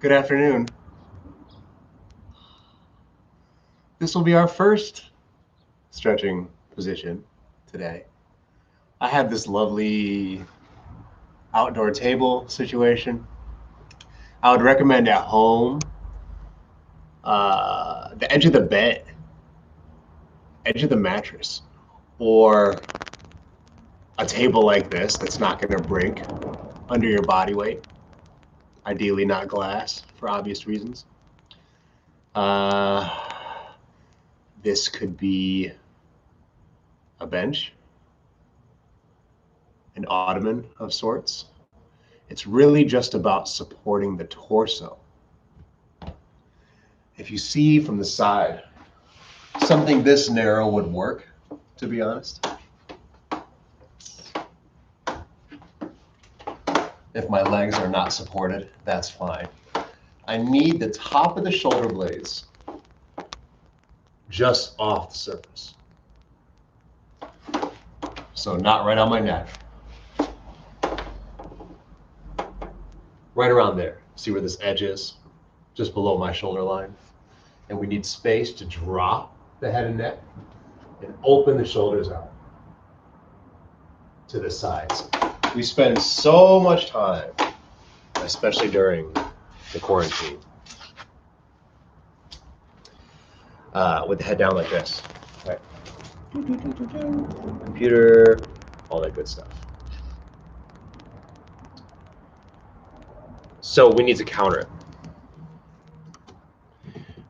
Good afternoon. This will be our first stretching position today. I have this lovely outdoor table situation. I would recommend at home the edge of the bed, edge of the mattress, or a table like this that's not going to break under your body weight. Ideally not glass for obvious reasons. This could be a bench, an ottoman of sorts. It's really just about supporting the torso. If you see from the side, something this narrow would work, to be honest. If my legs are not supported, that's fine. I need the top of the shoulder blades just off the surface. So not right on my neck. Right around there. See where this edge is? Just below my shoulder line. And we need space to drop the head and neck and open the shoulders out to the sides. We spend so much time, especially during the quarantine, with the head down like this. Right. Computer, all that good stuff. So we need to counter it.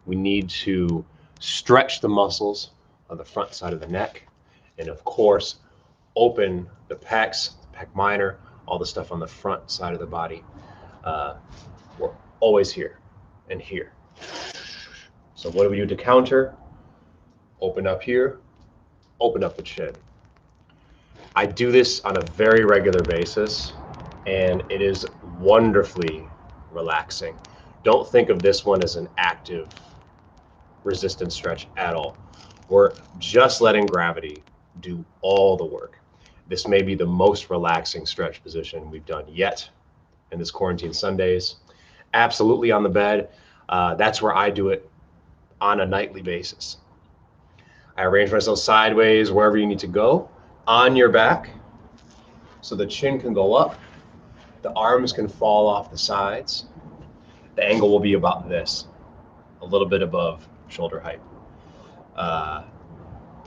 We need to stretch the muscles on the front side of the neck, and of course, open the pecs, the pec minor, all the stuff on the front side of the body. We're always here and here. So what do we do to counter? Open up here, open up the chin. I do this on a very regular basis, and it is wonderfully relaxing. Don't think of this one as an active resistance stretch at all. We're just letting gravity do all the work. This may be the most relaxing stretch position we've done yet in this quarantine Sundays. Absolutely on the bed. That's where I do it on a nightly basis. I arrange myself sideways wherever you need to go, on your back, so the chin can go up, the arms can fall off the sides. The angle will be about this, a little bit above shoulder height.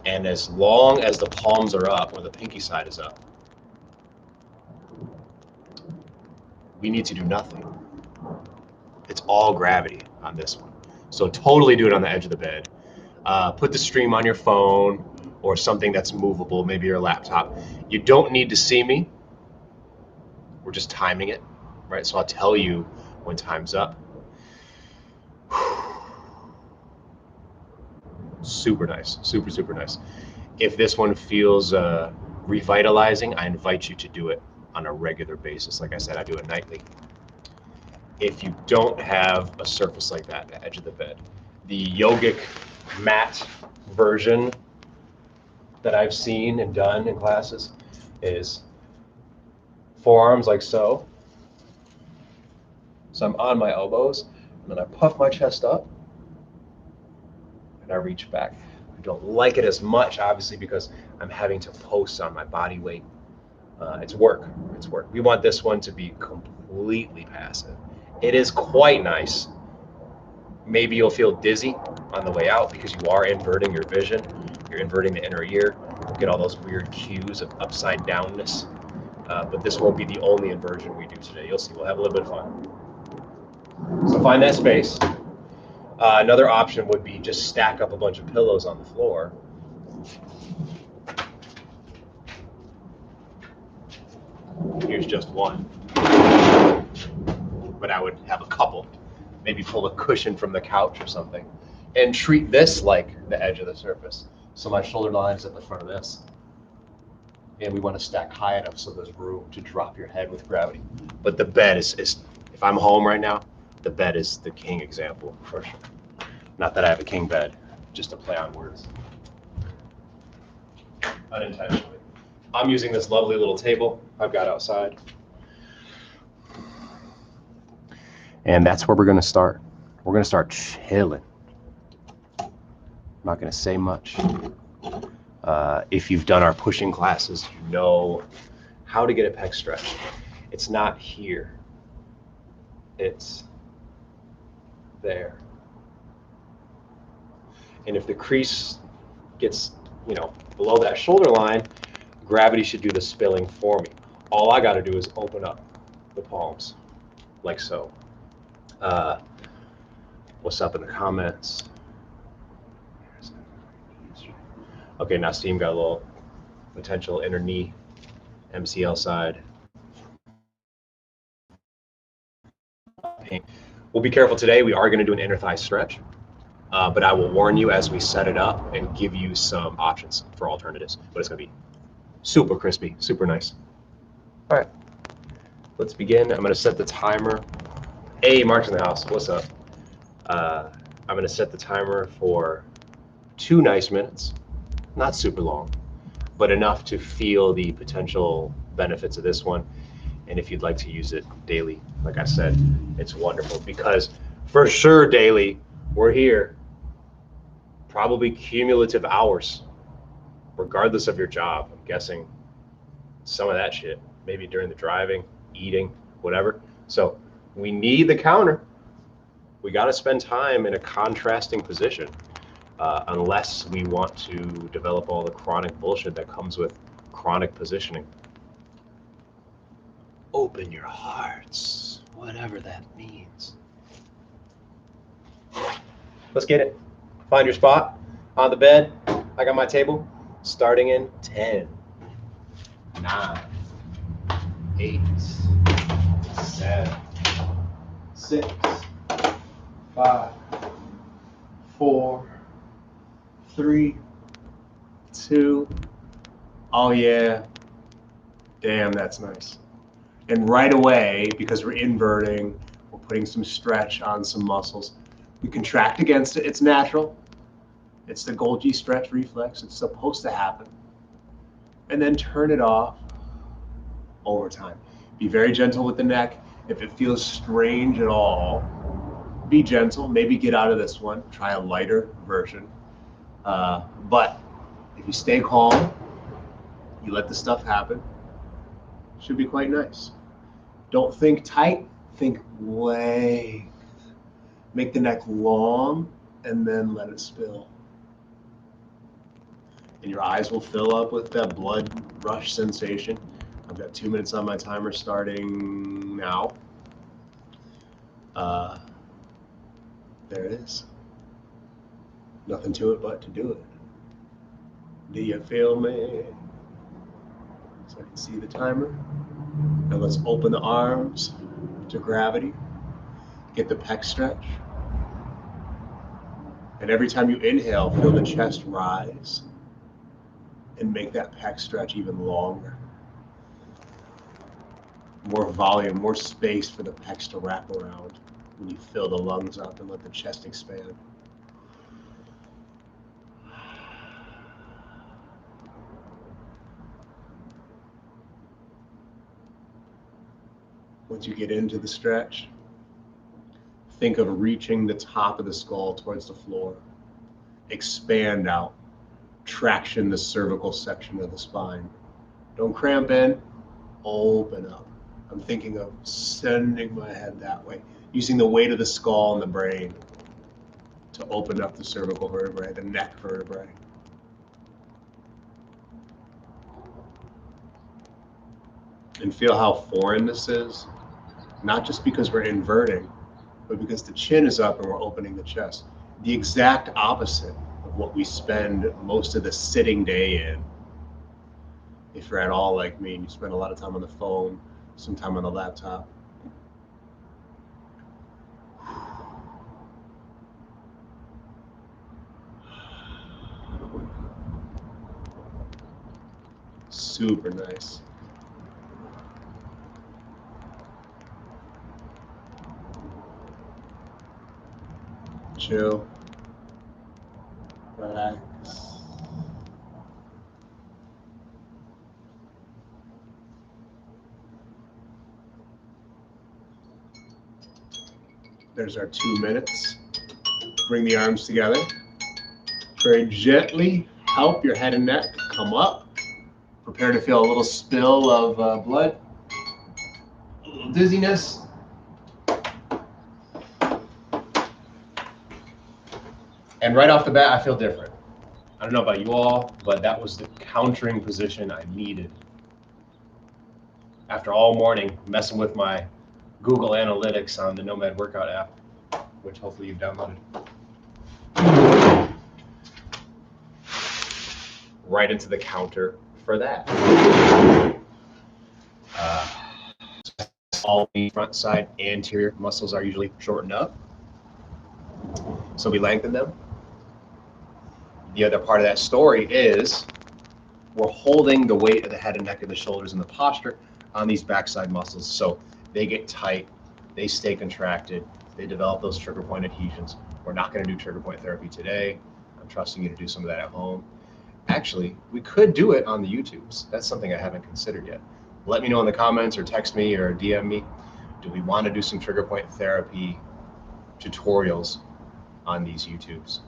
And as long as the palms are up, or the pinky side is up, we need to do nothing. It's all gravity on this one. So totally do it on the edge of the bed. Put the stream on your phone or something that's movable, maybe your laptop. You don't need to see me. We're just timing it, right? So I'll tell you when time's up. Super nice, super, super nice. If this one feels revitalizing, I invite you to do it on a regular basis. Like I said, I do it nightly. If you don't have a surface like that, the edge of the bed, the yogic mat version that I've seen and done in classes is forearms like so. So I'm on my elbows, and then I puff my chest up, and I reach back. I don't like it as much, obviously, because I'm having to post on my body weight. It's work. It's work. We want this one to be completely passive. It is quite nice. Maybe you'll feel dizzy on the way out because you are inverting your vision. You're inverting the inner ear. You'll get all those weird cues of upside downness. But this won't be the only inversion we do today. You'll see. We'll have a little bit of fun. So find that space. Another option would be just stack up a bunch of pillows on the floor. Here's just one. But I would have a couple. Maybe pull a cushion from the couch or something. And treat this like the edge of the surface. So my shoulder line is at the front of this. And we want to stack high enough so there's room to drop your head with gravity. But the bed is if I'm home right now, the bed is the king example for sure. Not that I have a king bed, just a play on words. Unintentionally. I'm using this lovely little table I've got outside. And that's where we're going to start. We're going to start chilling. I'm not going to say much. If you've done our pushing classes, you know how to get a pec stretch. It's not here. It's there. And if the crease gets, below that shoulder line, gravity should do the spilling for me. All I got to do is open up the palms, like so. What's up in the comments? Okay, now Steam got a little potential inner knee, MCL side. We'll be careful today. We are going to do an inner thigh stretch, but I will warn you as we set it up and give you some options for alternatives. But it's going to be super crispy, super nice. All right, let's begin. I'm going to set the timer. Hey, Mark's in the house. What's up? I'm going to set the timer for 2 nice minutes. Not super long, but enough to feel the potential benefits of this one. And if you'd like to use it daily, like I said, it's wonderful, because for sure daily, we're here probably cumulative hours, regardless of your job. I'm guessing some of that shit, maybe during the driving, eating, whatever. So we need the counter. We got to spend time in a contrasting position, unless we want to develop all the chronic bullshit that comes with chronic positioning. Open your hearts, whatever that means. Let's get it. Find your spot on the bed. I got my table starting in 10, 9, 8, 7, 6, 5, 4, 3, 2. Oh yeah. Damn, that's nice. And right away, because we're inverting, we're putting some stretch on some muscles. We contract against it. It's natural. It's the Golgi stretch reflex. It's supposed to happen. And then turn it off over time. Be very gentle with the neck. If it feels strange at all, be gentle. Maybe get out of this one. Try a lighter version. But if you stay calm, you let the stuff happen, it should be quite nice. Don't think tight, think length. Make the neck long and then let it spill. And your eyes will fill up with that blood rush sensation. I've got 2 minutes on my timer starting now. There it is. Nothing to it but to do it. Do you feel me? So I can see the timer. Now let's open the arms to gravity. Get the pec stretch. And every time you inhale, feel the chest rise and make that pec stretch even longer. More volume, more space for the pecs to wrap around when you fill the lungs up and let the chest expand. Once you get into the stretch, think of reaching the top of the skull towards the floor. Expand out. Traction the cervical section of the spine. Don't cramp in, open up. I'm thinking of sending my head that way, using the weight of the skull and the brain to open up the cervical vertebrae, the neck vertebrae. And feel how foreign this is, not just because we're inverting, but because the chin is up and we're opening the chest. The exact opposite of what we spend most of the sitting day in. If you're at all like me and you spend a lot of time on the phone, some time on the laptop. Super nice. Chill. Relax. There's our 2 minutes. Bring the arms together. Very gently help your head and neck come up. Prepare to feel a little spill of blood, a little dizziness. And right off the bat, I feel different. I don't know about you all, but that was the countering position I needed. After all morning messing with my Google Analytics on the Nomad workout app, which hopefully you've downloaded. Right into the counter for that. All the front side anterior muscles are usually shortened up, so we lengthen them. The other part of that story is we're holding the weight of the head and neck and the shoulders and the posture on these backside muscles, so they get tight, they stay contracted, they develop those trigger point adhesions. We're not going to do trigger point therapy today. I'm trusting you to do some of that at home. Actually, we could do it on the YouTubes. That's something I haven't considered yet. Let me know in the comments or text me or DM me. Do we want to do some trigger point therapy tutorials on these YouTubes?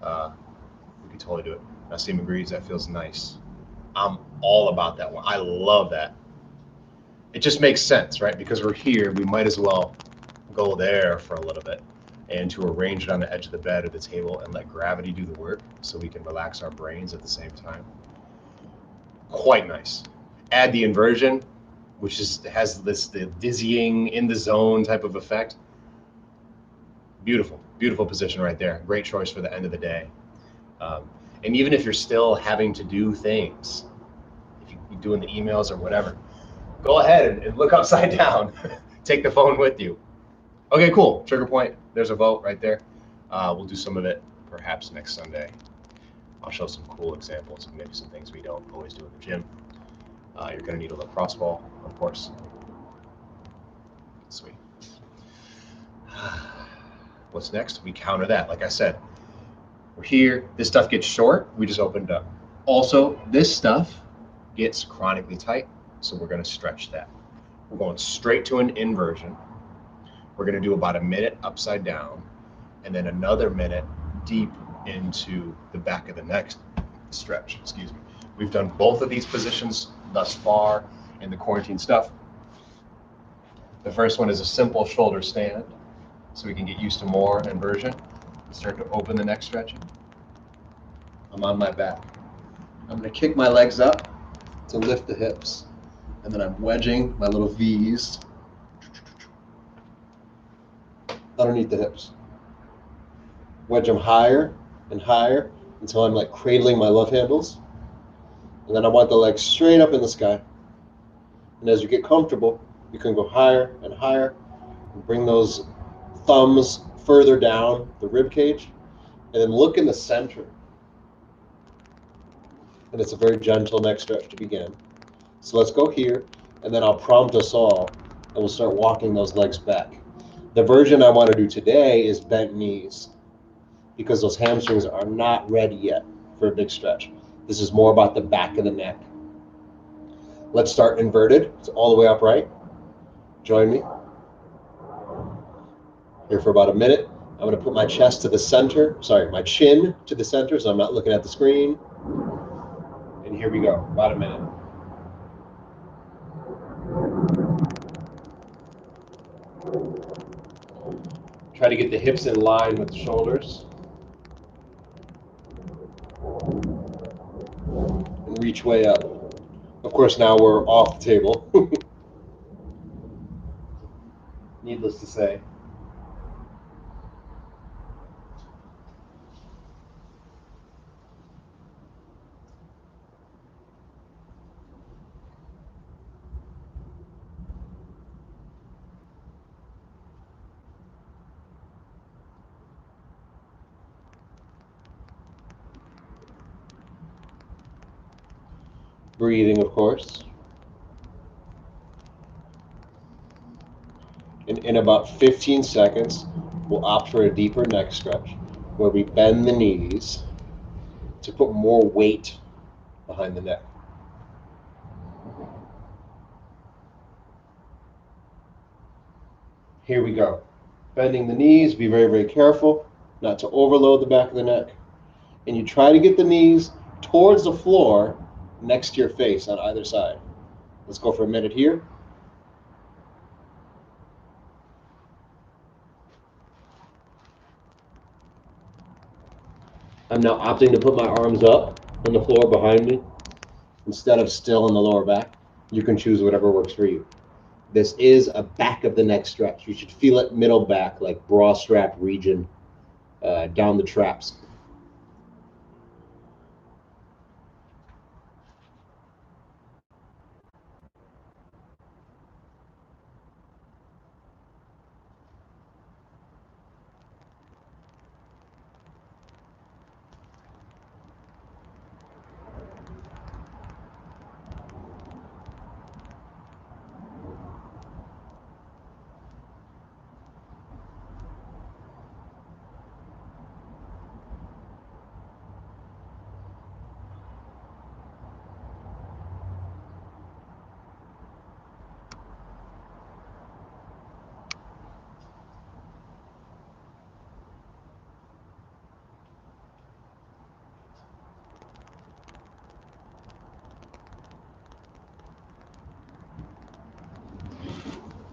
We could totally do it. Nassim agrees, that feels nice. I'm all about that one. I love that. It just makes sense, right? Because we're here, we might as well go there for a little bit and to arrange it on the edge of the bed or the table and let gravity do the work so we can relax our brains at the same time. Quite nice. Add the inversion, which has the dizzying in the zone type of effect. Beautiful, beautiful position right there. Great choice for the end of the day. And even if you're still having to do things, if you're doing the emails or whatever, go ahead and look upside down. Take the phone with you. Okay, cool. Trigger point. There's a vote right there. We'll do some of it perhaps next Sunday. I'll show some cool examples of maybe some things we don't always do in the gym. You're going to need a lacrosse ball, of course. Sweet. What's next? We counter that. Like I said, we're here. This stuff gets short. We just opened up. Also, this stuff gets chronically tight, so we're going to stretch that. We're going straight to an inversion. We're going to do about a minute upside down, and then another minute deep into the back of the neck stretch. Excuse me. We've done both of these positions thus far in the quarantine stuff. The first one is a simple shoulder stand, so we can get used to more inversion. Start to open the neck stretching. I'm on my back. I'm going to kick my legs up to lift the hips, and then I'm wedging my little V's underneath the hips. Wedge them higher and higher until I'm like cradling my love handles. And then I want the legs straight up in the sky. And as you get comfortable, you can go higher and higher and bring those thumbs further down the rib cage, and then look in the center. And it's a very gentle neck stretch to begin. So let's go here, and then I'll prompt us all, and we'll start walking those legs back. The version I want to do today is bent knees, because those hamstrings are not ready yet for a big stretch. This is more about the back of the neck. Let's start inverted. It's all the way upright. Join me. Here for about a minute. I'm going to put my chest to the center, my chin to the center, so I'm not looking at the screen. And here we go, about a minute. Try to get the hips in line with the shoulders. And reach way up. Of course, now we're off the table. Needless to say. Breathing, of course. And in about 15 seconds, we'll opt for a deeper neck stretch where we bend the knees to put more weight behind the neck. Here we go. Bending the knees, be very, very careful not to overload the back of the neck. And you try to get the knees towards the floor next to your face on either side. Let's go for a minute here. I'm now opting to put my arms up on the floor behind me instead of still in the lower back. You can choose whatever works for you. This is a back of the neck stretch. You should feel it middle back, like bra strap region, down the traps.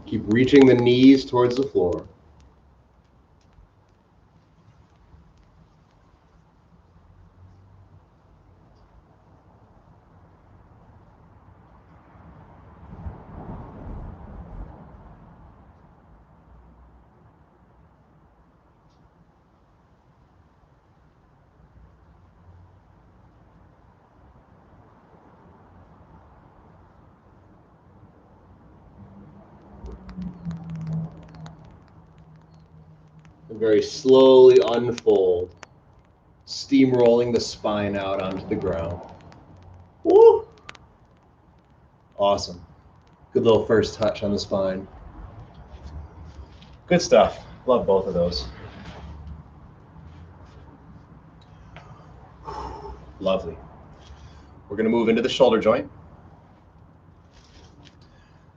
Keep reaching the knees towards the floor. And very slowly unfold, steamrolling the spine out onto the ground. Woo! Awesome. Good little first touch on the spine. Good stuff. Love both of those. Lovely. We're going to move into the shoulder joint.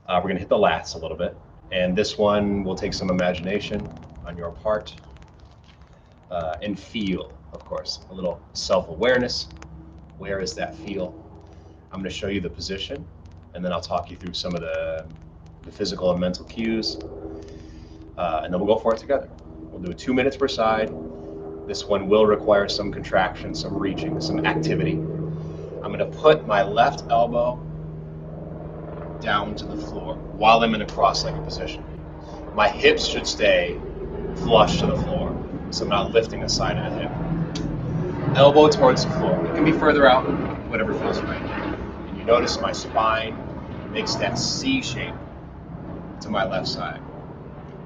We're going to hit the lats a little bit. And this one will take some imagination on your part. And feel, of course, a little self-awareness. Where is that feel? I'm going to show you the position, and then I'll talk you through some of the physical and mental cues. And then we'll go for it together. We'll do it 2 minutes per side. This one will require some contraction, some reaching, some activity. I'm going to put my left elbow down to the floor while I'm in a cross-legged position. My hips should stay flush to the floor, so I'm not lifting the side of the hip. Elbow towards the floor. It can be further out, whatever feels right. And you notice my spine makes that C shape to my left side.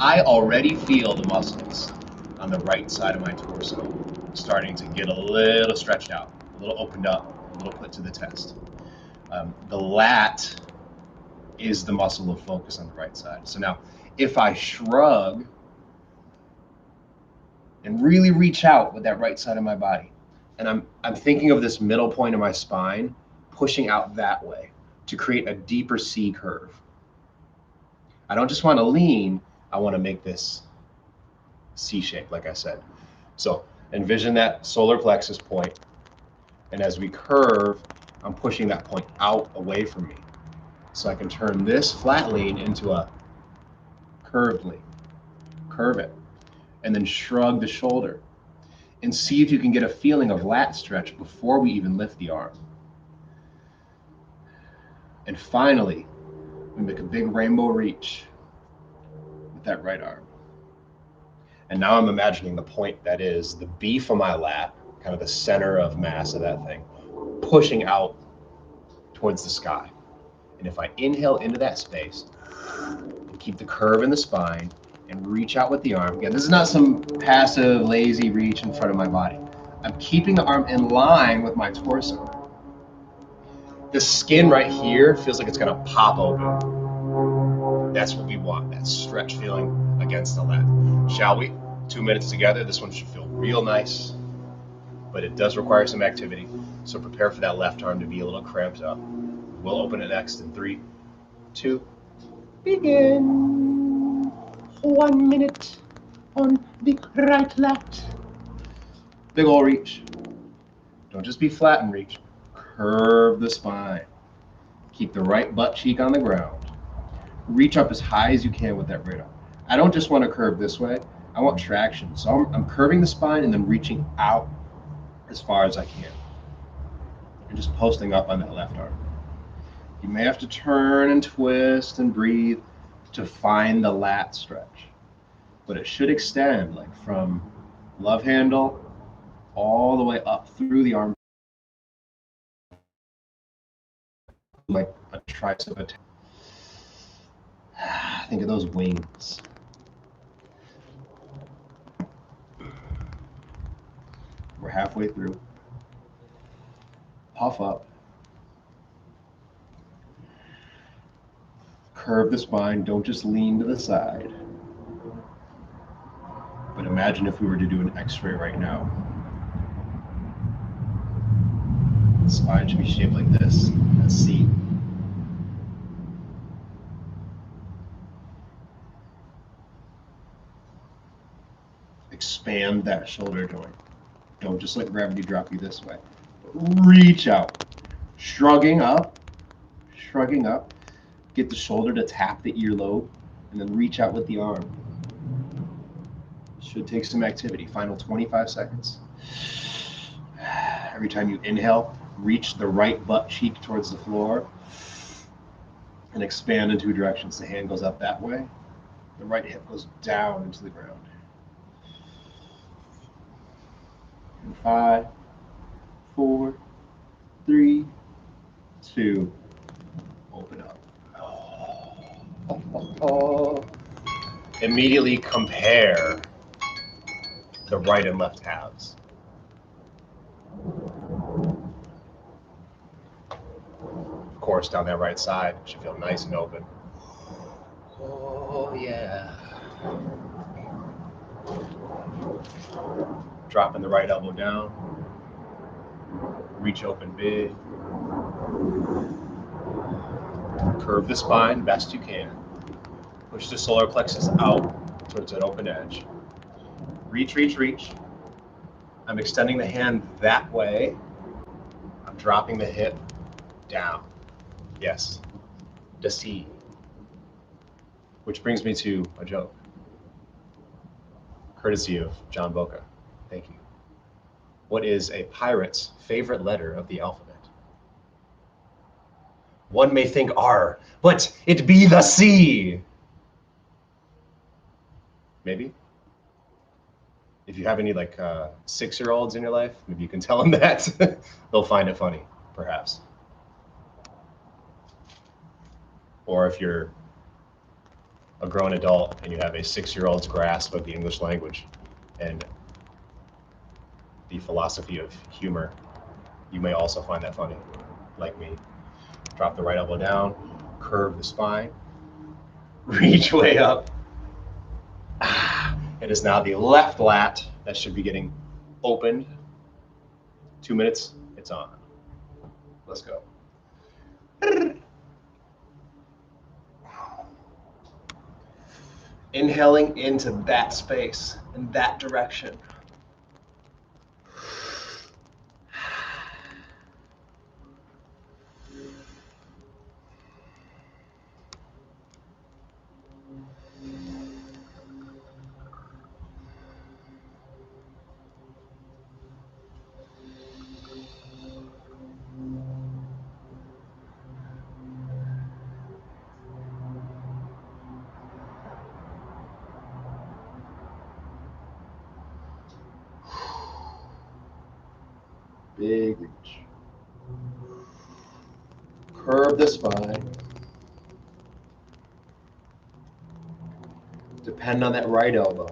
I already feel the muscles on the right side of my torso starting to get a little stretched out, a little opened up, a little put to the test. The lat is the muscle of focus on the right side. So now, if I shrug and really reach out with that right side of my body, and I'm thinking of this middle point of my spine pushing out that way to create a deeper C curve. I don't just want to lean, I want to make this C shape, like I said. So envision that solar plexus point, and as we curve, I'm pushing that point out away from me. So I can turn this flat lean into a curved lean. Curve it, and then shrug the shoulder. And see if you can get a feeling of lat stretch before we even lift the arm. And finally, we make a big rainbow reach with that right arm. And now I'm imagining the point that is the beef of my lat, kind of the center of mass of that thing, pushing out towards the sky. And if I inhale into that space and keep the curve in the spine and reach out with the arm, again, this is not some passive, lazy reach in front of my body. I'm keeping the arm in line with my torso. The skin right here feels like it's gonna pop open. That's what we want, that stretch feeling against the lat. Shall we? 2 minutes together. This one should feel real nice, but it does require some activity. So prepare for that left arm to be a little cramped up. We'll open it next in 3, 2, begin. 1 minute. on the right lat. Big ol' reach. Don't just be flat and reach. Curve the spine. Keep the right butt cheek on the ground. Reach up as high as you can with that right arm. I don't just want to curve this way. I want traction. So I'm curving the spine and then reaching out as far as I can. And just posting up on that left arm. You may have to turn and twist and breathe to find the lat stretch. But it should extend like from love handle all the way up through the arm, like a tricep attack. Think of those wings. We're halfway through. Puff up. Curve the spine. Don't just lean to the side. But imagine if we were to do an x-ray right now. The spine should be shaped like this. A C. Expand that shoulder joint. Don't just let gravity drop you this way. Reach out. Shrugging up. Get the shoulder to tap the earlobe, and then reach out with the arm. Should take some activity. Final 25 seconds. Every time you inhale, reach the right butt cheek towards the floor and expand in two directions. The hand goes up that way. The right hip goes down into the ground. In 5, 4, 3, 2, open up. Immediately compare the right and left halves. Of course, down that right side should feel nice and open. Oh, yeah. Dropping the right elbow down. Reach open big. Curve the spine best you can. Push the solar plexus out towards an open edge. Reach. I'm extending the hand that way. I'm dropping the hip down. Yes, the C. Which brings me to a joke. Courtesy of John Boca. Thank you. What is a pirate's favorite letter of the alphabet? One may think R, but it be the C. Maybe. If you have any like 6-year-olds in your life, maybe you can tell them that. They'll find it funny, perhaps. Or if you're a grown adult and you have a 6-year-old's grasp of the English language and the philosophy of humor, you may also find that funny, like me. Drop the right elbow down, curve the spine, reach way up. It is now the left lat that should be getting opened. 2 minutes, it's on. Let's go. Inhaling into that space, in that direction. Big reach. Curve the spine. Depend on that right elbow.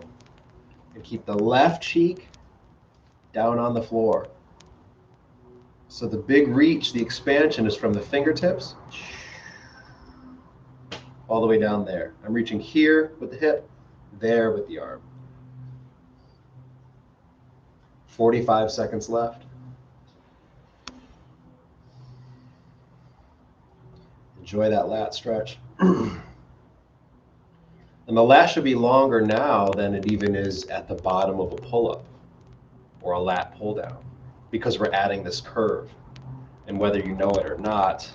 And keep the left cheek down on the floor. So the big reach, the expansion is from the fingertips all the way down there. I'm reaching here with the hip, there with the arm. 45 seconds left. Enjoy that lat stretch. And the lat should be longer now than it even is at the bottom of a pull-up or a lat pull-down, because we're adding this curve. And whether you know it or not,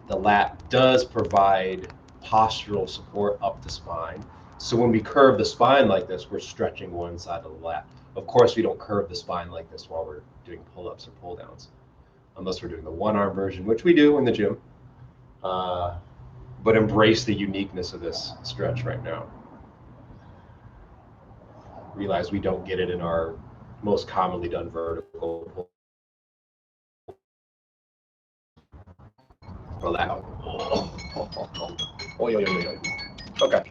the lat does provide postural support up the spine. So when we curve the spine like this, we're stretching one side of the lat. Of course, we don't curve the spine like this while we're doing pull-ups or pull-downs, unless we're doing the one-arm version, which we do in the gym. But embrace the uniqueness of this stretch right now. Realize we don't get it in our most commonly done vertical pull. Allow. Okay.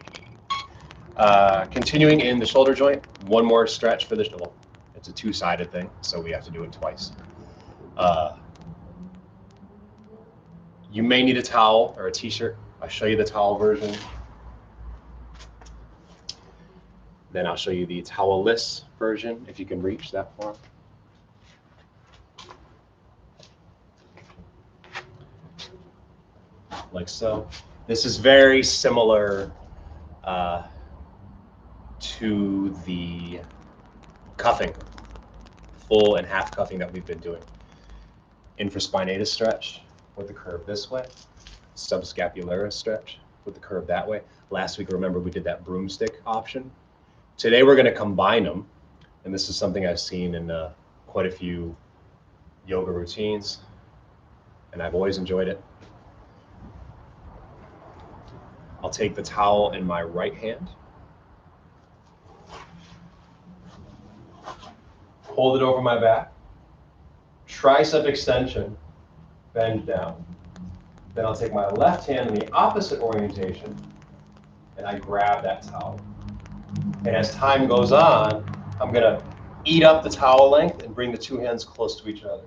Continuing in the shoulder joint, one more stretch for the shoulder. It's a two-sided thing, so we have to do it twice. You may need a towel or a t-shirt. I'll show you the towel version. Then I'll show you the towel-less version, if you can reach that far. Like so. This is very similar to the cuffing, full and half cuffing that we've been doing. Infraspinatus stretch with the curve this way, subscapularis stretch with the curve that way. Last week, remember, we did that broomstick option. Today, we're going to combine them, and this is something I've seen in quite a few yoga routines, and I've always enjoyed it. I'll take the towel in my right hand, hold it over my back, tricep extension, bend down. Then I'll take my left hand in the opposite orientation, and I grab that towel. And as time goes on, I'm gonna eat up the towel length and bring the two hands close to each other.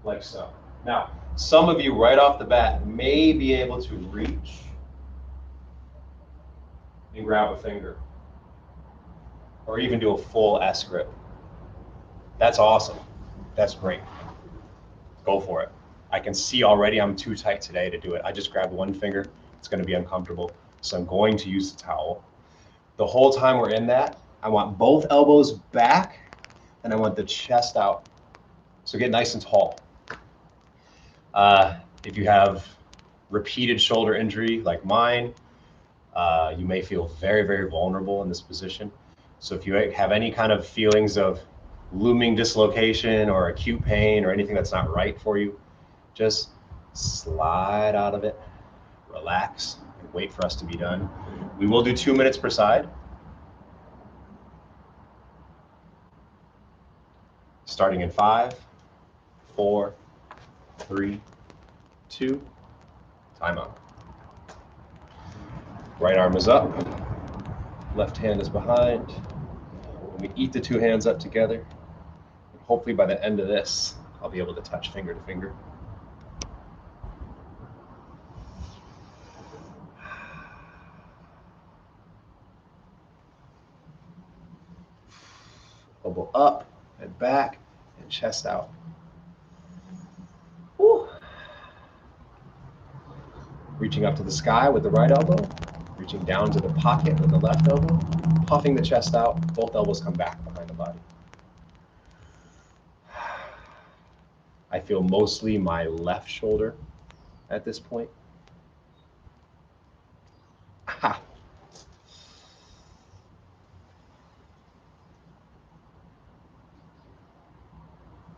Like so. Now, some of you right off the bat may be able to reach and grab a finger, or even do a full S grip. That's awesome. That's great. Go for it. I can see already I'm too tight today to do it. I just grabbed one finger. It's going to be uncomfortable. So I'm going to use the towel. The whole time we're in that, I want both elbows back and I want the chest out. So get nice and tall. If you have repeated shoulder injury like mine, you may feel very, very vulnerable in this position. So if you have any kind of feelings of looming dislocation or acute pain or anything that's not right for you, just slide out of it, relax, and wait for us to be done. We will do 2 minutes per side. Starting in 5, 4, 3, 2, time out. Right arm is up, left hand is behind. And we eat the two hands up together. And hopefully by the end of this, I'll be able to touch finger to finger. Elbow up and back and chest out. Woo. Reaching up to the sky with the right elbow, reaching down to the pocket with the left elbow, puffing the chest out, both elbows come back behind the body. I feel mostly my left shoulder at this point. Aha.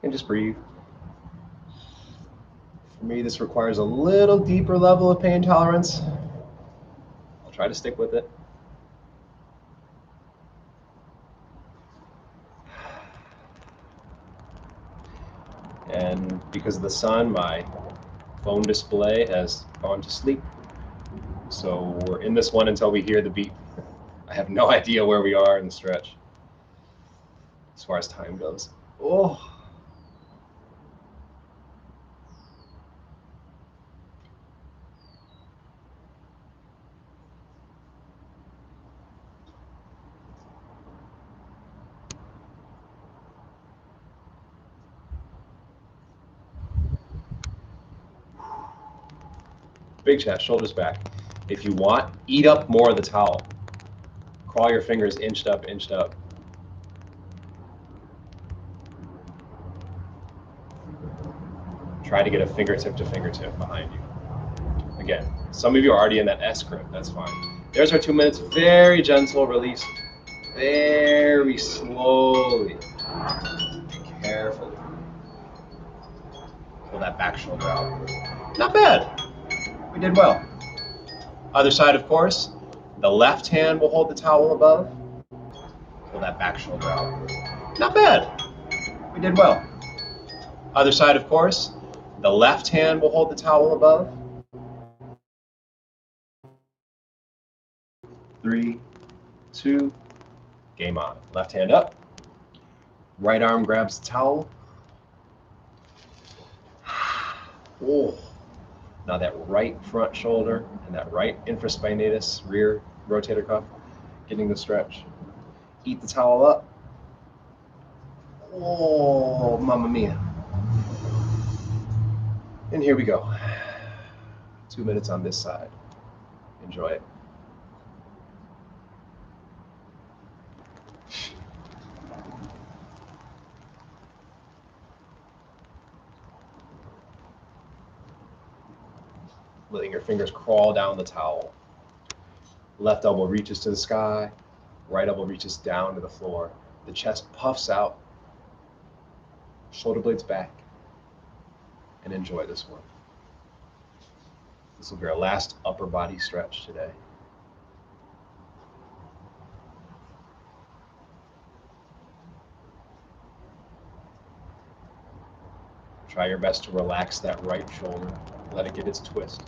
And just breathe. For me, this requires a little deeper level of pain tolerance. I'll try to stick with it. And because of the sun, my phone display has gone to sleep. So we're in this one until we hear the beep. I have no idea where we are in the stretch as far as time goes. Oh. Big chest, shoulders back. If you want, eat up more of the towel. Crawl your fingers inched up, inched up. Try to get a fingertip to fingertip behind you. Again, some of you are already in that S grip, that's fine. There's our 2 minutes, very gentle release. Very slowly, carefully. Pull that back shoulder out. Not bad. We did well. Other side, of course. The left hand will hold the towel above. Pull that back shoulder out. Not bad. We did well. Other side, of course. The left hand will hold the towel above. 3, 2, game on. Left hand up. Right arm grabs the towel. Oh. Now that right front shoulder and that right infraspinatus rear rotator cuff getting the stretch. Eat the towel up. Oh, mamma mia. And here we go. 2 minutes on this side. Enjoy it. Letting your fingers crawl down the towel. Left elbow reaches to the sky, right elbow reaches down to the floor. The chest puffs out, shoulder blades back, and enjoy this one. This will be our last upper body stretch today. Try your best to relax that right shoulder, let it get its twist.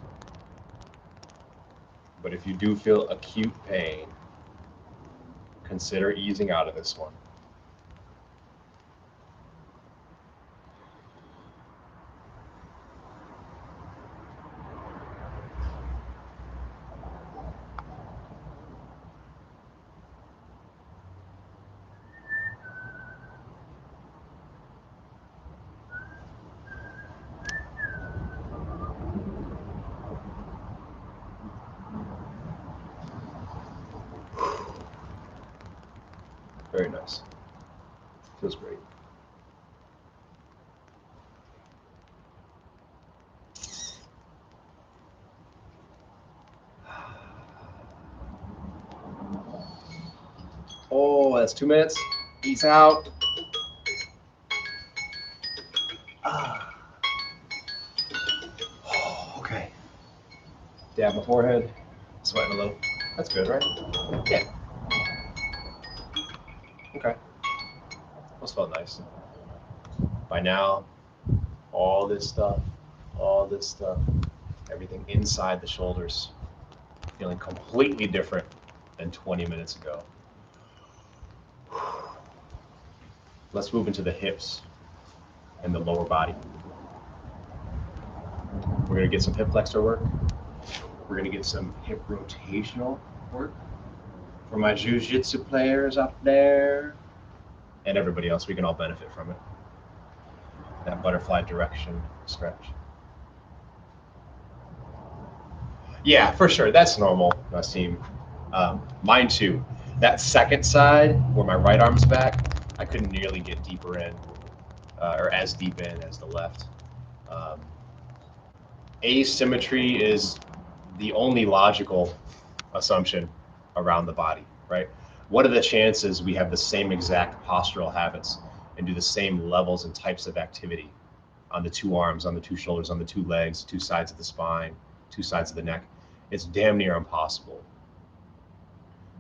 But if you do feel acute pain, consider easing out of this one. Very nice. Feels great. Oh, that's 2 minutes. Ease out. Oh, okay. Dab my forehead. Sweating a little. That's good, right? Yeah. Okay. Those felt nice. By now, all this stuff, everything inside the shoulders, feeling completely different than 20 minutes ago. Let's move into the hips and the lower body. We're gonna get some hip flexor work. We're gonna get some hip rotational work for my jiu-jitsu players out there and everybody else. We can all benefit from it. That butterfly direction stretch. Yeah, for sure. That's normal, Nassim. Mine too. That second side where my right arm's back, I couldn't nearly get deeper in or as deep in as the left. Asymmetry is the only logical assumption around the body, right? What are the chances we have the same exact postural habits and do the same levels and types of activity on the two arms, on the two shoulders, on the two legs, two sides of the spine, two sides of the neck? It's damn near impossible.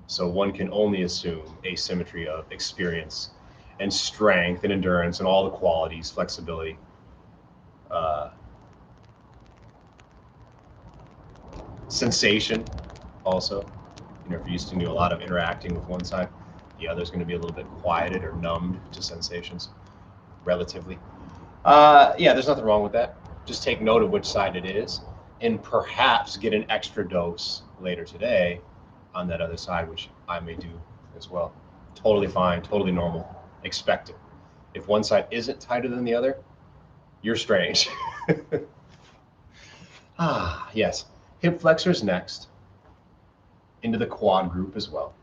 So one can only assume asymmetry of experience and strength and endurance and all the qualities, flexibility. Sensation also. You know, if you're used to do a lot of interacting with one side, the other is going to be a little bit quieted or numbed to sensations, relatively. Yeah, there's nothing wrong with that. Just take note of which side it is, and perhaps get an extra dose later today on that other side, which I may do as well. Totally fine, totally normal. Expect it. If one side isn't tighter than the other, you're strange. Yes. Hip flexors next, into the quad group as well.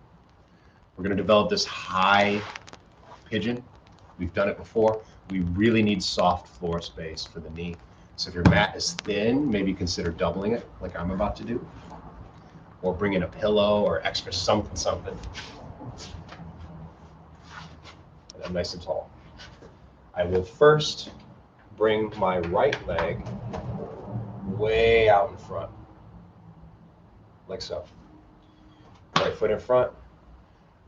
We're going to develop this high pigeon. We've done it before. We really need soft floor space for the knee. So if your mat is thin, maybe consider doubling it like I'm about to do. Or bring in a pillow or extra something. And I'm nice and tall. I will first bring my right leg way out in front, like so. Right foot in front,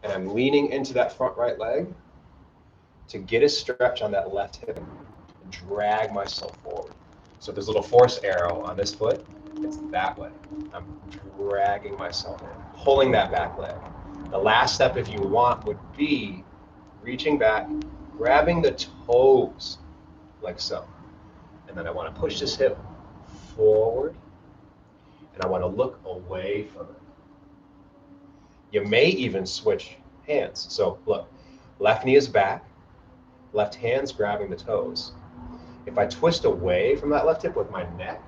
and I'm leaning into that front right leg to get a stretch on that left hip and drag myself forward. So if there's a little force arrow on this foot, it's that way. I'm dragging myself in, pulling that back leg. The last step, if you want, would be reaching back, grabbing the toes, like so. And then I want to push this hip forward, and I want to look away from it. You may even switch hands. So look, left knee is back, left hand's grabbing the toes. If I twist away from that left hip with my neck,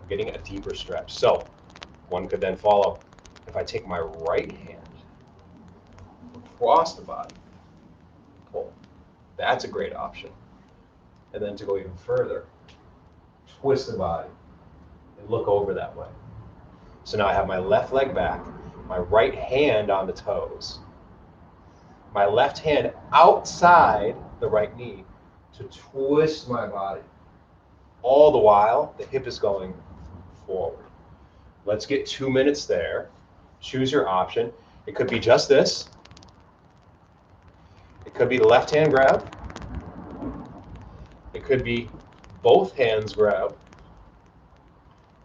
I'm getting a deeper stretch. So one could then follow. If I take my right hand across the body, pull. That's a great option. And then to go even further, twist the body and look over that way. So now I have my left leg back, my right hand on the toes, my left hand outside the right knee to twist my body. All the while, the hip is going forward. Let's get 2 minutes there. Choose your option. It could be just this. It could be the left hand grab. It could be both hands grab.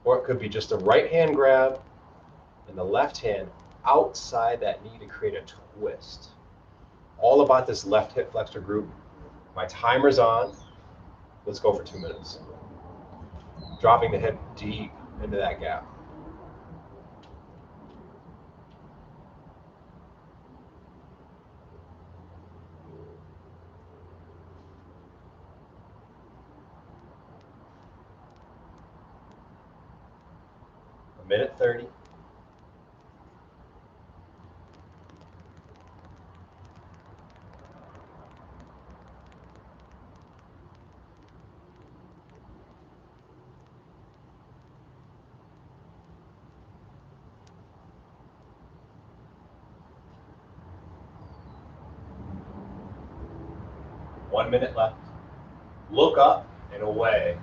Or it could be just a right hand grab and the left hand outside that knee to create a twist. All about this left hip flexor group. My timer's on. Let's go for 2 minutes. Dropping the hip deep into that gap. A minute 30. One minute left. Look up and away.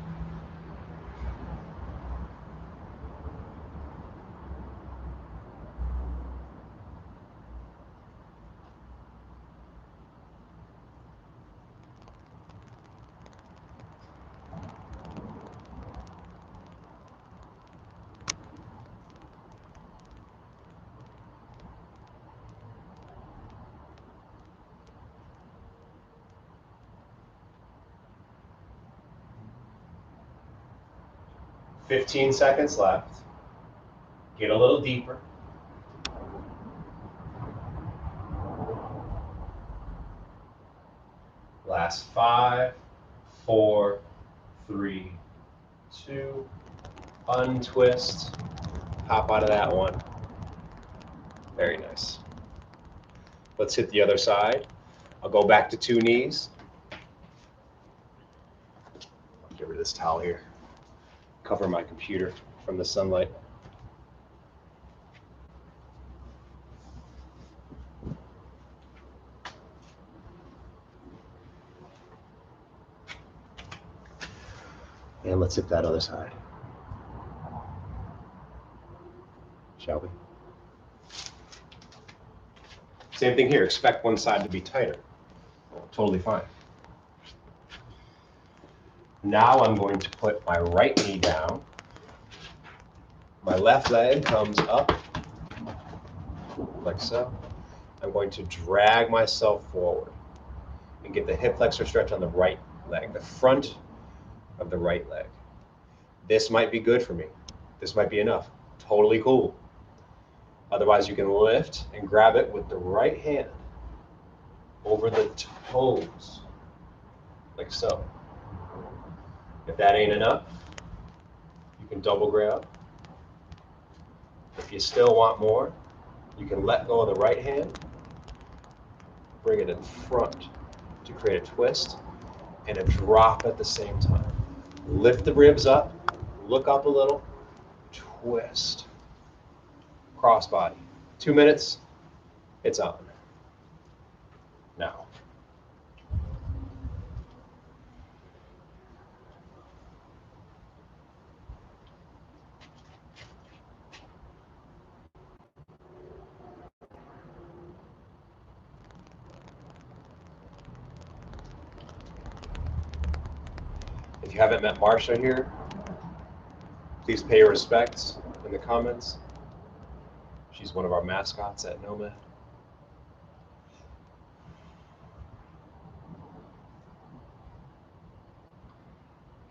"15 seconds left. Get a little deeper. Last 5, 4, 3, 2. Untwist. Hop out of that one. Very nice. Let's hit the other side. I'll go back to 2 knees. I'll get rid of this towel here. Cover my computer from the sunlight. And let's hit that other side. Shall we? Same thing here. Expect one side to be tighter. Totally fine. Now I'm going to put my right knee down. My left leg comes up, like so. I'm going to drag myself forward and get the hip flexor stretch on the right leg, the front of the right leg. This might be good for me. This might be enough. Totally cool. Otherwise, you can lift and grab it with the right hand over the toes, like so. If that ain't enough, you can double grab If you still want more, you can let go of the right hand, bring it in front to create a twist and a drop at the same time. Lift the ribs up, look up a little, twist, crossbody. 2 minutes, it's on. Now. If you haven't met Marsha here, please pay your respects in the comments. She's one of our mascots at Nomad.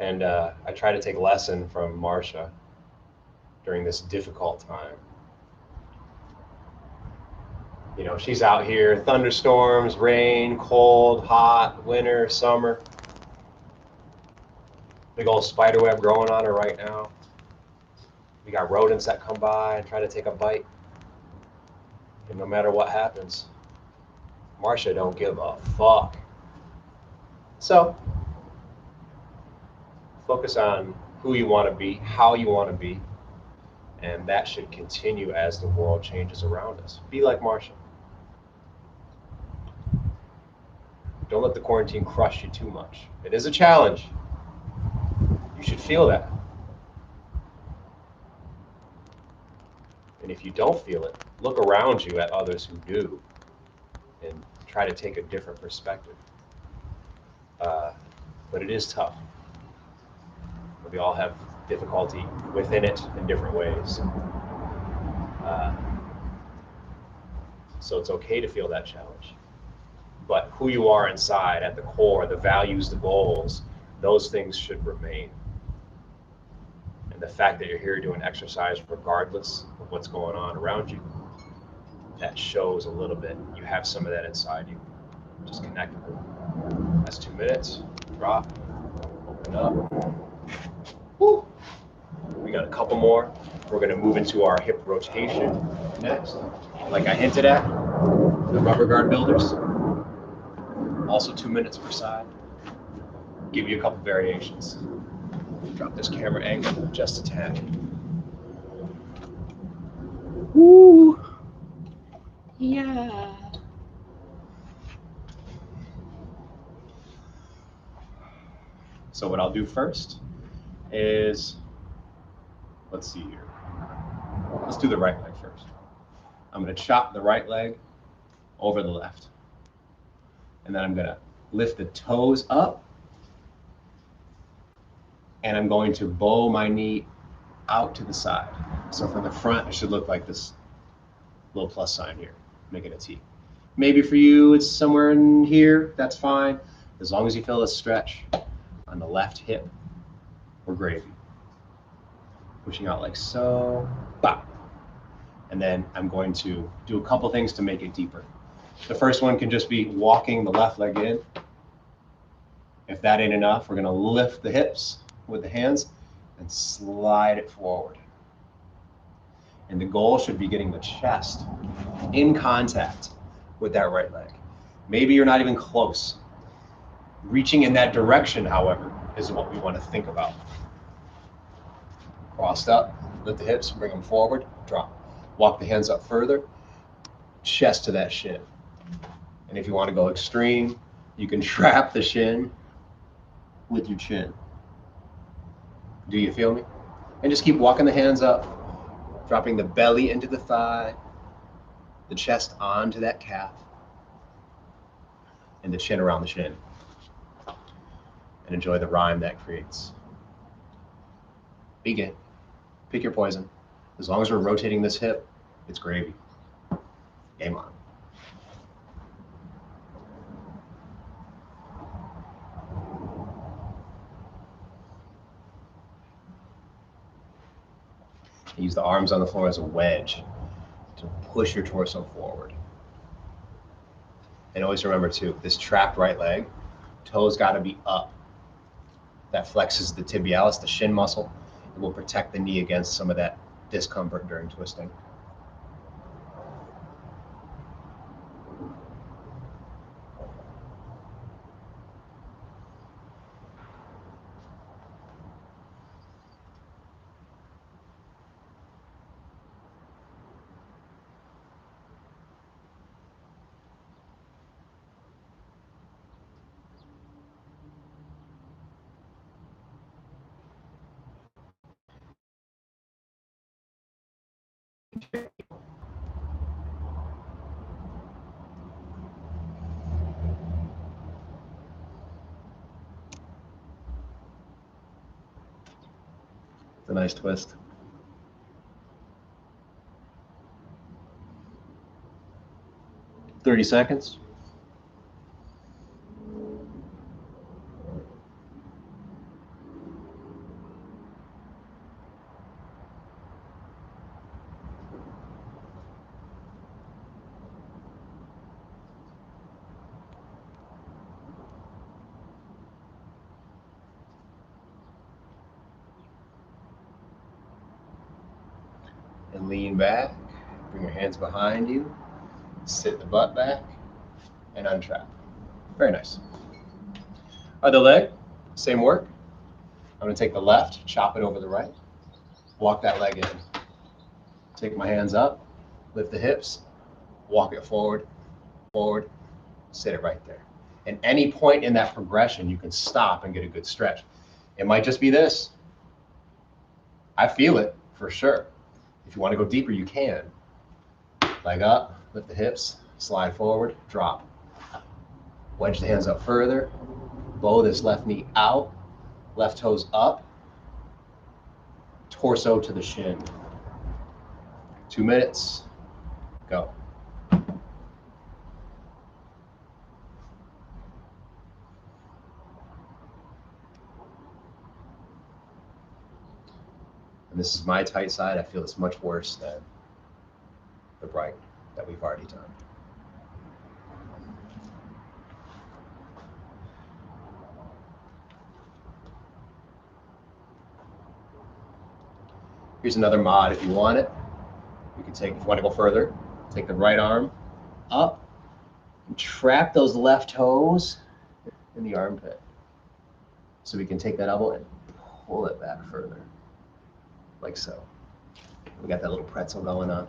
And I try to take a lesson from Marsha during this difficult time. You know, she's out here, thunderstorms, rain, cold, hot, winter, summer. Big old spider web growing on her right now. We got rodents that come by and try to take a bite. And no matter what happens, Marsha don't give a fuck. So, focus on who you want to be, how you want to be, and that should continue as the world changes around us. Be like Marsha. Don't let the quarantine crush you too much. It is a challenge. You should feel that. And if you don't feel it, look around you at others who do and try to take a different perspective. But it is tough. We all have difficulty within it in different ways. So it's okay to feel that challenge. But who you are inside, at the core, the values, the goals, those things should remain. And the fact that you're here doing exercise regardless of what's going on around you, that shows a little bit. You have some of that inside you. Just connect with it. That's 2 minutes. Drop. Open up. Woo. We got a couple more. We're going to move into our hip rotation next. Like I hinted at, the rubber guard builders. Also 2 minutes per side. Give you a couple variations. Drop this camera angle just a tad. Woo! Yeah. So what I'll do first is, let's see here. Let's do the right leg first. I'm going to chop the right leg over the left. And then I'm going to lift the toes up. And I'm going to bow my knee out to the side. So from the front, it should look like this little plus sign here, making a T. Maybe for you, it's somewhere in here, that's fine. As long as you feel a stretch on the left hip or gravy. Pushing out like so, bop. And then I'm going to do a couple things to make it deeper. The first one can just be walking the left leg in. If that ain't enough, we're gonna lift the hips with the hands and slide it forward. And the goal should be getting the chest in contact with that right leg. Maybe you're not even close. Reaching in that direction, however, is what we want to think about. Crossed up, lift the hips, bring them forward, drop. Walk the hands up further, chest to that shin. And if you want to go extreme, you can trap the shin with your chin. Do you feel me? And just keep walking the hands up, dropping the belly into the thigh, the chest onto that calf, and the chin around the shin. And enjoy the rhyme that creates. Begin. Pick your poison. As long as we're rotating this hip, it's gravy. Game on. Use the arms on the floor as a wedge to push your torso forward. And always remember too, this trapped right leg, toes gotta be up. That flexes the tibialis, the shin muscle. It will protect the knee against some of that discomfort during twisting. It's a nice twist. "30 seconds. And lean back, bring your hands behind you, sit the butt back, and untrap. Very nice. Other leg, same work. I'm gonna take the left, chop it over the right, walk that leg in. Take my hands up, lift the hips, walk it forward, forward, sit it right there. And any point in that progression, you can stop and get a good stretch. It might just be this. I feel it for sure. If you want to go deeper, you can. Leg up, lift the hips, slide forward, drop. Wedge the hands up further, bow this left knee out, left toes up, torso to the shin. 2 minutes, go. And this is my tight side. I feel it's much worse than the right that we've already done. Here's another mod if you want it. You can take, if you want to go further, take the right arm up and trap those left toes in the armpit. So we can take that elbow and pull it back further, like so. We got that little pretzel going on.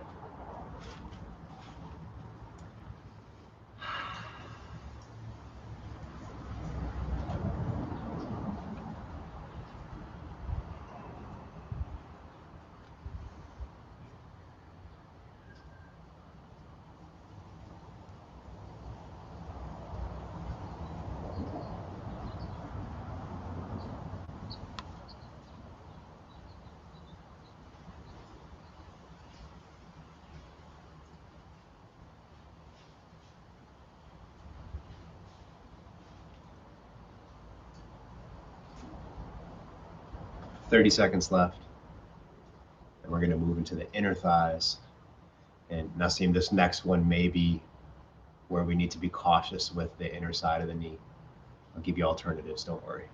"30 seconds left. And we're gonna move into the inner thighs. And Nassim, this next one may be where we need to be cautious with the inner side of the knee. I'll give you alternatives, don't worry.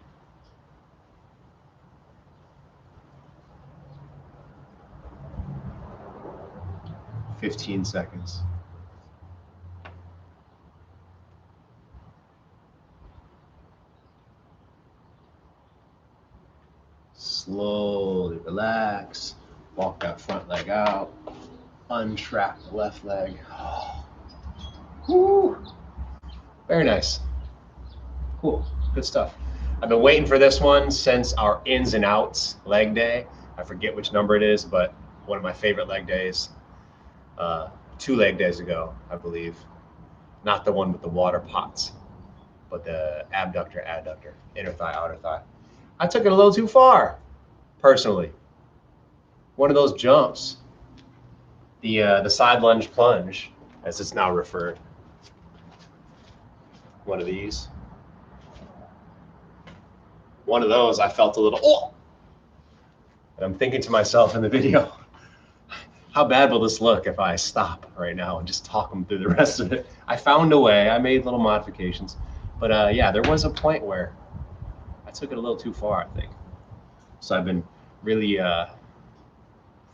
"15 seconds. Slowly relax. Walk that front leg out. Untrap the left leg. Woo. Very nice. Cool. Good stuff. I've been waiting for this one since our ins and outs leg day. I forget which number it is, but one of my favorite leg days. 2 leg days ago, I believe. Not the one with the water pots, but the abductor, adductor, inner thigh, outer thigh. I took it a little too far, personally. One of those jumps, the side lunge plunge, as it's now referred. One of these. One of those, I felt a little, oh! And I'm thinking to myself in the video, how bad will this look if I stop right now and just talk them through the rest of it? I found a way. I made little modifications. But yeah, there was a point where I took it a little too far, I think. So I've been really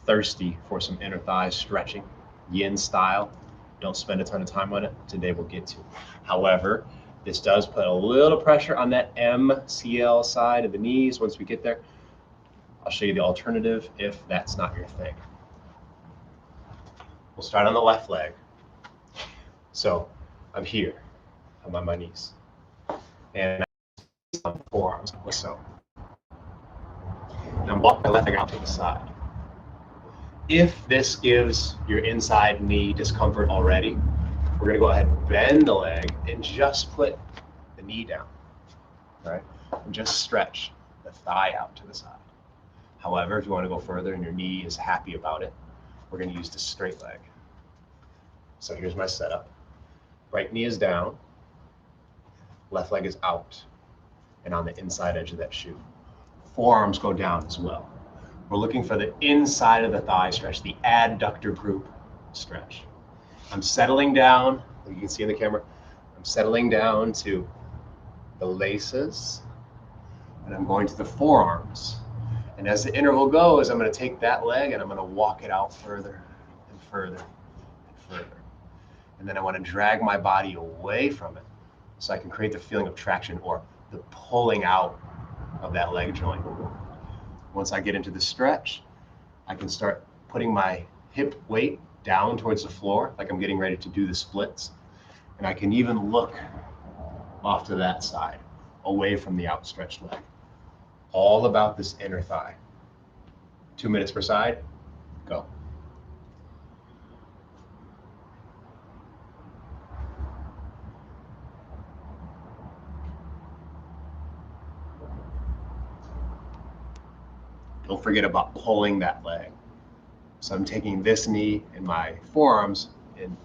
thirsty for some inner thigh stretching, yin style, don't spend a ton of time on it. Today we'll get to. However, this does put a little pressure on that MCL side of the knees. Once we get there, I'll show you the alternative if that's not your thing. We'll start on the left leg. So I'm here, I'm on my knees, and I'm forearms, like so. And I'm walking my left leg out to the side. If this gives your inside knee discomfort already, we're gonna go ahead and bend the leg and just put the knee down, all right? And just stretch the thigh out to the side. However, if you wanna go further and your knee is happy about it, we're gonna use the straight leg. So here's my setup. Right knee is down, left leg is out and on the inside edge of that shoe. Forearms go down as well. We're looking for the inside of the thigh stretch, the adductor group stretch. I'm settling down, you can see in the camera, I'm settling down to the laces, and I'm going to the forearms. And as the interval goes, I'm gonna take that leg and I'm gonna walk it out further and further and further. And then I wanna drag my body away from it so I can create the feeling of traction or the pulling out of that leg joint. Once I get into the stretch, I can start putting my hip weight down towards the floor, like I'm getting ready to do the splits. And I can even look off to that side, away from the outstretched leg. All about this inner thigh. 2 minutes per side, go. Don't forget about pulling that leg. So I'm taking this knee and my forearms and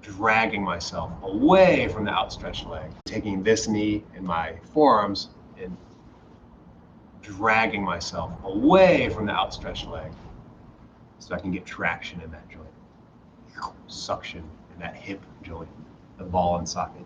dragging myself away from the outstretched leg. Taking this knee and my forearms and dragging myself away from the outstretched leg so I can get traction in that joint. Suction in that hip joint, the ball and socket.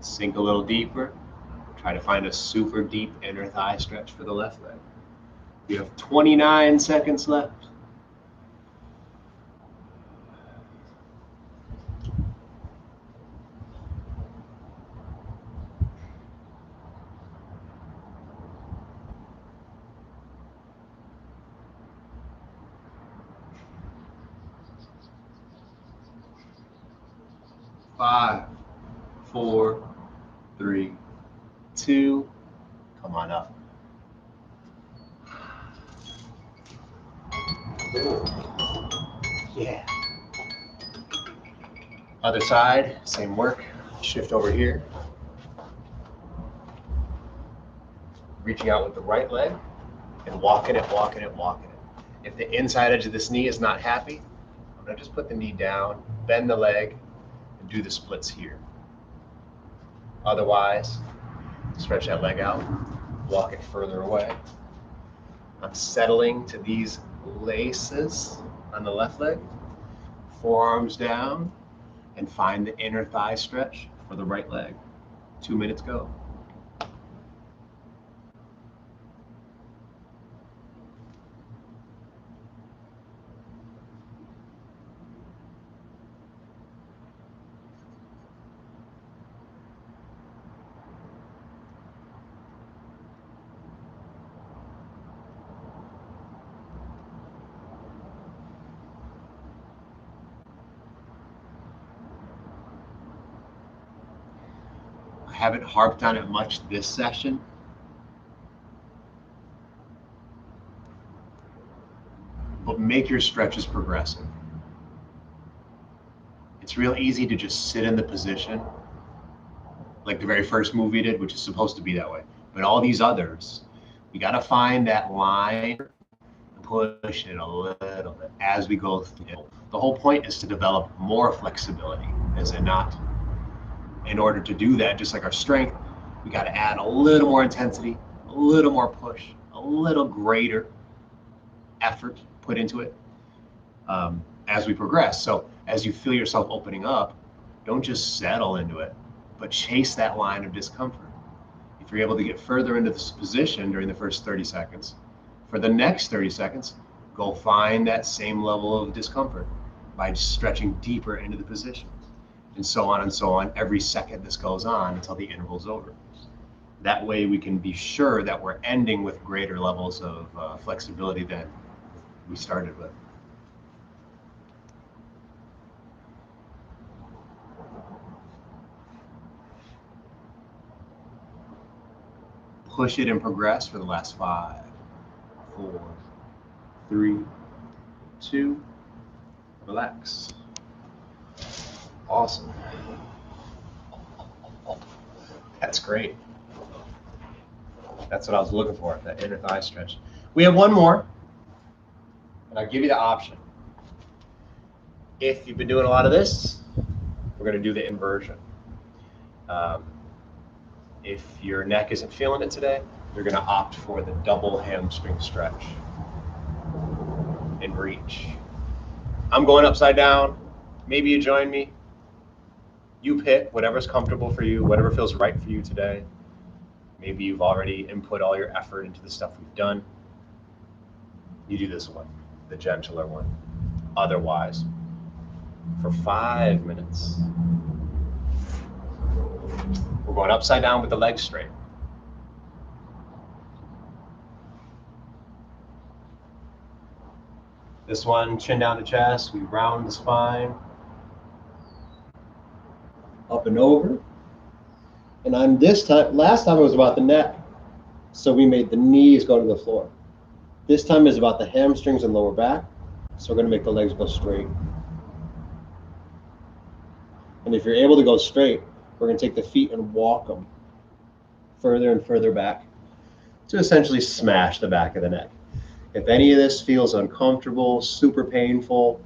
Sink a little deeper. Try to find a super deep inner thigh stretch for the left leg. You have 29 seconds left. Five, four, three, two, come on up. Yeah. Other side, same work. Shift over here. Reaching out with the right leg and walking it, walking it, walking it. If the inside edge of this knee is not happy, I'm gonna just put the knee down, bend the leg, and do the splits here. Otherwise, stretch that leg out, walk it further away. I'm settling to these laces on the left leg, forearms down, and find the inner thigh stretch for the right leg. 2 minutes go. haven't harped on it much this session. But make your stretches progressive. It's real easy to just sit in the position like the very first move we did, which is supposed to be that way. But all these others, we got to find that line and push it a little bit as we go through. The whole point is to develop more flexibility, is it not? In order to do that, just like our strength, we got to add a little more intensity, a little more push, a little greater effort put into it as we progress. So as you feel yourself opening up, don't just settle into it, but chase that line of discomfort. If you're able to get further into this position during the first 30 seconds, for the next 30 seconds, go find that same level of discomfort by stretching deeper into the position, and so on every second this goes on until the interval's over. That way we can be sure that we're ending with greater levels of flexibility than we started with. Push it and progress for the last 5, 4, 3, 2, relax. Awesome. That's great. That's what I was looking for, that inner thigh stretch. We have one more, and I'll give you the option. If you've been doing a lot of this, we're going to do the inversion. If your neck isn't feeling it today, you're going to opt for the double hamstring stretch and reach. I'm going upside down. Maybe you join me. You pick whatever's comfortable for you, whatever feels right for you today. Maybe you've already input all your effort into the stuff we've done. You do this one, the gentler one. Otherwise, for 5 minutes, we're going upside down with the legs straight. This one, chin down to chest, we round the spine, up and over. And on this time, last time it was about the neck, so we made the knees go to the floor. This time is about the hamstrings and lower back, so we're going to make the legs go straight. And if you're able to go straight, we're going to take the feet and walk them further and further back to essentially smash the back of the neck. If any of this feels uncomfortable, super painful,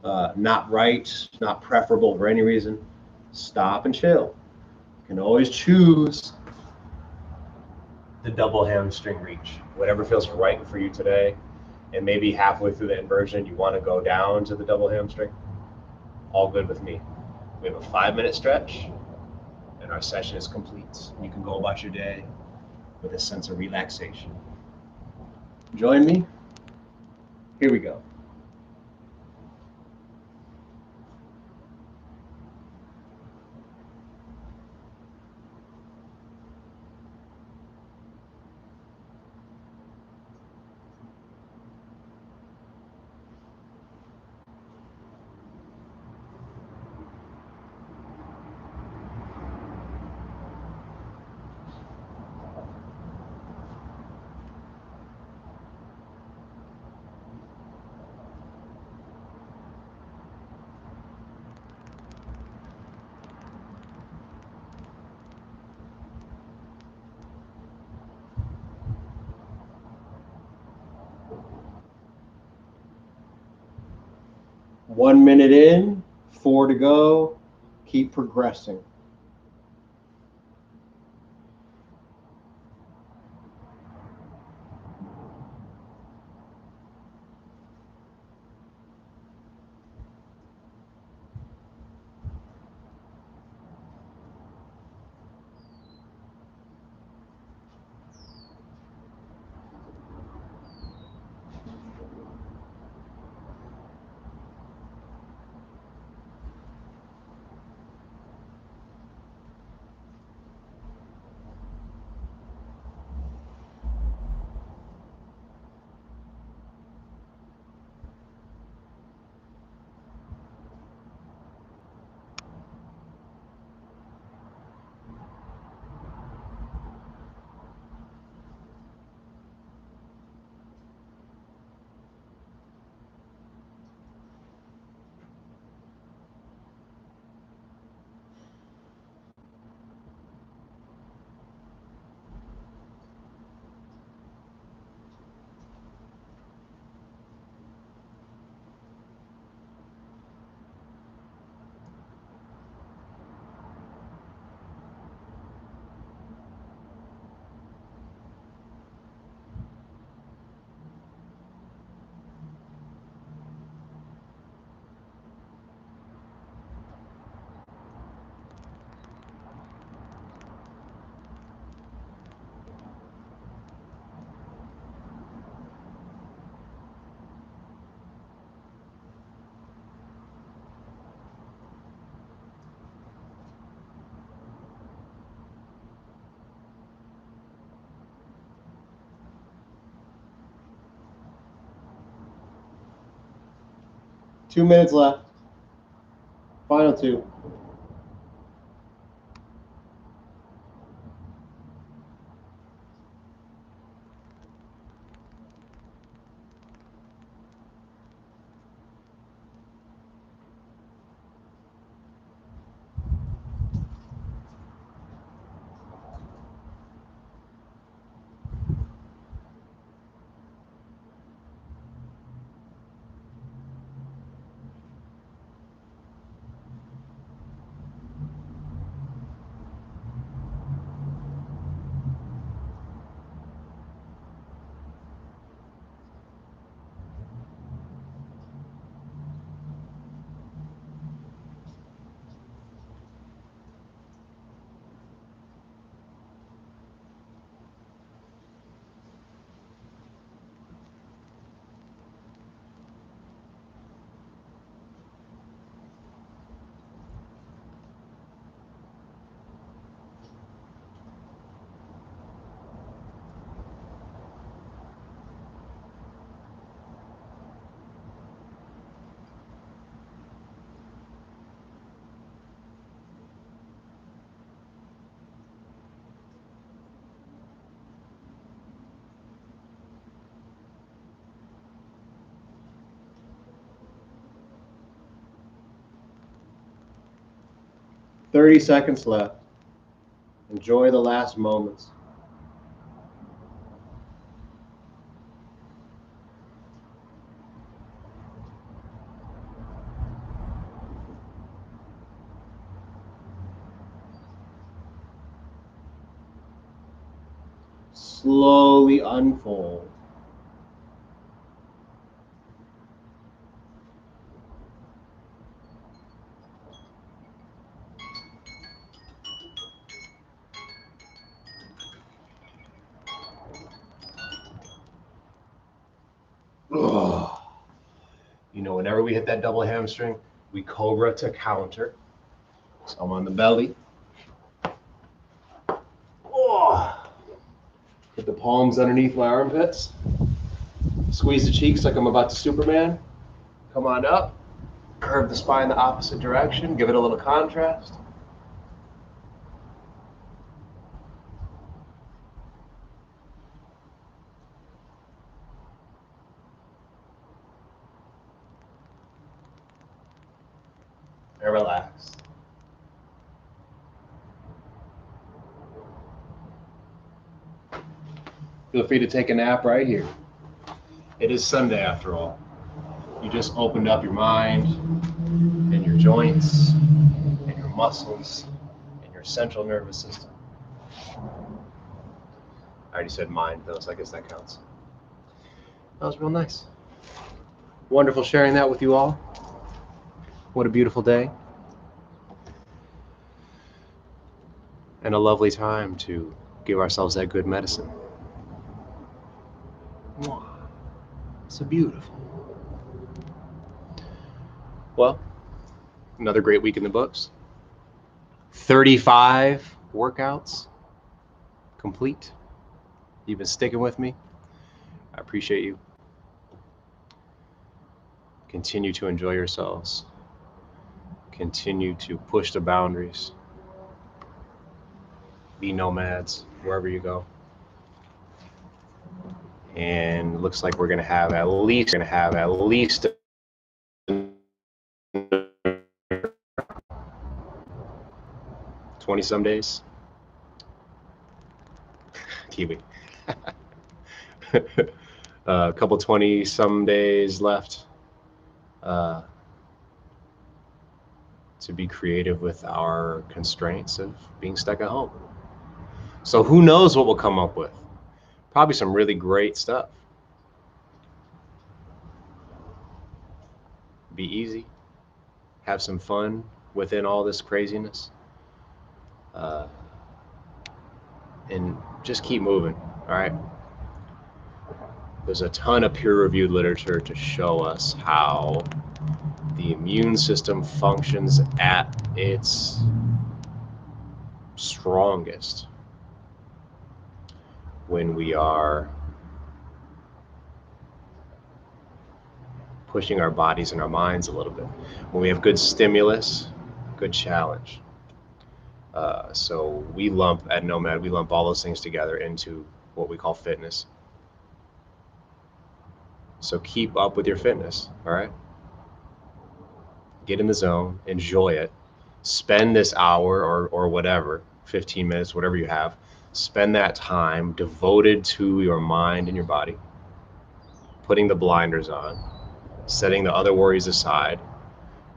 not right, not preferable for any reason, stop and chill. You can always choose the double hamstring reach, whatever feels right for you today. And maybe halfway through the inversion, you want to go down to the double hamstring. All good with me. We have a 5-minute stretch, and our session is complete. You can go about your day with a sense of relaxation. Join me. Here we go. One minute in, 4 to go. Keep progressing. 2 minutes left. Final 2. "30 seconds left. Enjoy the last moments." Slowly unfold. Ugh. You know, whenever we hit that double hamstring, we cobra to counter. So I'm on the belly. Oh. Put the palms underneath my armpits. Squeeze the cheeks like I'm about to Superman. Come on up. Curve the spine the opposite direction. Give it a little contrast. And relax. Feel free to take a nap right here. It is Sunday after all. You just opened up your mind and your joints and your muscles and your central nervous system. I already said mind though, so I guess that counts. That was real nice. Wonderful sharing that with you all. What a beautiful day. And a lovely time to give ourselves that good medicine. Mwah. So beautiful. Well, another great week in the books. 35 workouts complete. You've been sticking with me. I appreciate you. Continue to enjoy yourselves. Continue to push the boundaries. Be nomads wherever you go. And it looks like we're gonna have at least 20 some days. Kiwi. A couple 20 some days left to be creative with our constraints of being stuck at home. So who knows what we'll come up with? Probably some really great stuff. Be easy, have some fun within all this craziness, and just keep moving, all right? There's a ton of peer-reviewed literature to show us how the immune system functions at its strongest when we are pushing our bodies and our minds a little bit. When we have good stimulus, good challenge. So we lump at Nomad, we lump all those things together into what we call fitness. So keep up with your fitness, all right? Get in the zone, enjoy it. Spend this hour or whatever, 15 minutes, whatever you have, spend that time devoted to your mind and your body, putting the blinders on, setting the other worries aside,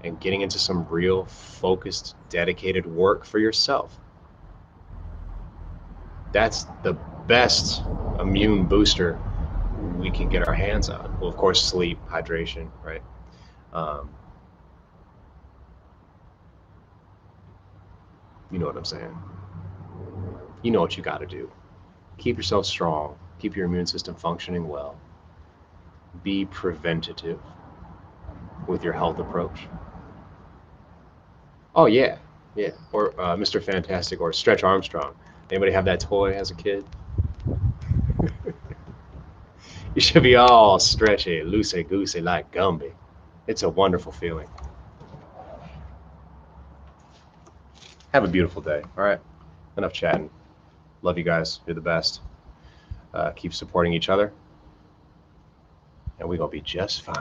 and getting into some real focused, dedicated work for yourself. That's the best immune booster we can get our hands on. Well, of course, sleep, hydration, right? You know what I'm saying. You know what you got to do. Keep yourself strong. Keep your immune system functioning well. Be preventative with your health approach. Oh, yeah. Yeah. Or Mr. Fantastic or Stretch Armstrong. Anybody have that toy as a kid? You should be all stretchy, loosey-goosey like Gumby. It's a wonderful feeling. Have a beautiful day, all right? Enough chatting. Love you guys. You're the best. Keep supporting each other, and we're going to be just fine.